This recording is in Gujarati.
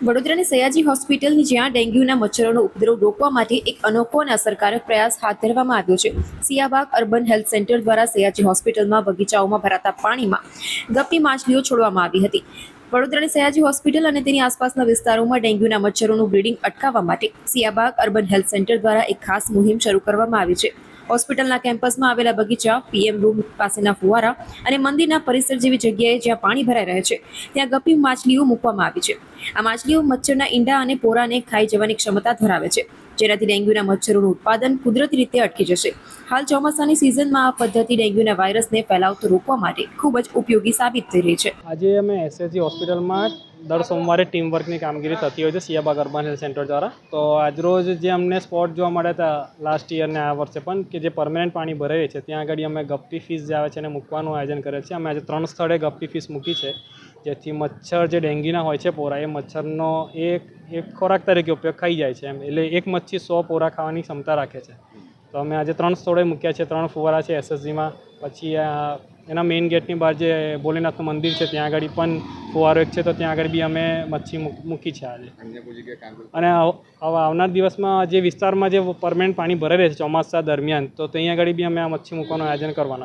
વડોદરાની સયાજી હોસ્પિટલની જ્યાં ડેન્ગ્યુના મચ્છરોનો ઉપદ્રવ રોકવા માટે એક અનોખો અને અસરકારક પ્રયાસ હાથ ધરવામાં આવ્યો છે। સિયાબાગ અર્બન હેલ્થ સેન્ટર દ્વારા સયાજી હોસ્પિટલમાં બગીચાઓમાં ભરાતા પાણીમાં ગપ્પી માછલીઓ છોડવામાં આવી હતી। વડોદરાની સયાજી હોસ્પિટલ અને તેની આસપાસના વિસ્તારોમાં ડેન્ગ્યુના મચ્છરોનું બ્રીડિંગ અટકાવવા માટે સિયાબાગ અર્બન હેલ્થ સેન્ટર દ્વારા એક ખાસ મુહિમ શરૂ કરવામાં આવી છે। હોસ્પિટલના કેમ્પસમાં આવેલા બગીચા, પીએમ રૂમ પાસેના ફુવારા અને મંદિરના પરિસર જેવી જગ્યાએ જ્યાં પાણી ભરાઈ રહે છે ત્યાં ગપ્પી માછલીઓ મૂકવામાં આવી છે। આ માછલીઓ મચ્છરના ઈંડા અને પોરાને ખાઈ જવાની ક્ષમતા ધરાવે છે, જેનાથી ડેન્ગ્યુના મચ્છરોનું ઉત્પાદન કુદરતી રીતે અટકી જશે। હાલ ચોમાસાની સિઝનમાં આ પદ્ધતિ ડેન્ગ્યુના વાયરસને ફેલાવતો રોકવા માટે ખૂબ જ ઉપયોગી સાબિત થઈ રહી છે। આજે અમે એસએસજી હોસ્પિટલમાં દર સોમવારે ટીમ વર્કની કામગીરી થતી હોય છે સિયાબાગ અર્બન હેલ્થ સેન્ટર દ્વારા। તો આજરોજ જે અમને સ્પોટ જોવા મળ્યા હતા લાસ્ટ યરને આ વર્ષે પણ કે જે પરમેનન્ટ પાણી ભરાય છે ત્યાં આગળ અમે ગપ્પી ફિશ જે આવે છે એને મૂકવાનું આયોજન કરે છે। અમે આજે 3 સ્થળે ગપ્પી ફિશ મૂકી છે, જેથી મચ્છર જે ડેન્ગ્યુના હોય છે પોરા એ મચ્છરનો એક ખોરાક તરીકે ઉપયોગ ખાઈ જાય છે એટલે એક મચ્છી 100 પોરા ખાવાની ક્ષમતા રાખે છે। તો અમે આજે 3 સ્થળે મૂક્યા છે। 3 ફુવારા છે એસએસજીમાં, પછી એના મેઇન ગેટની બહાર જે ભોલેનાથનું મંદિર છે ત્યાં આગળ પણ ફુવારો એક છે, તો ત્યાં આગળ બી અમે મચ્છી મૂકી છે આજે। અને આવનાર દિવસમાં જે વિસ્તારમાં જે પરમેનન્ટ પાણી ભરાઈ રહે છે ચોમાસા દરમિયાન, તો ત્યાં આગળ બી અમે આ મચ્છી મૂકવાનું આયોજન કરવાના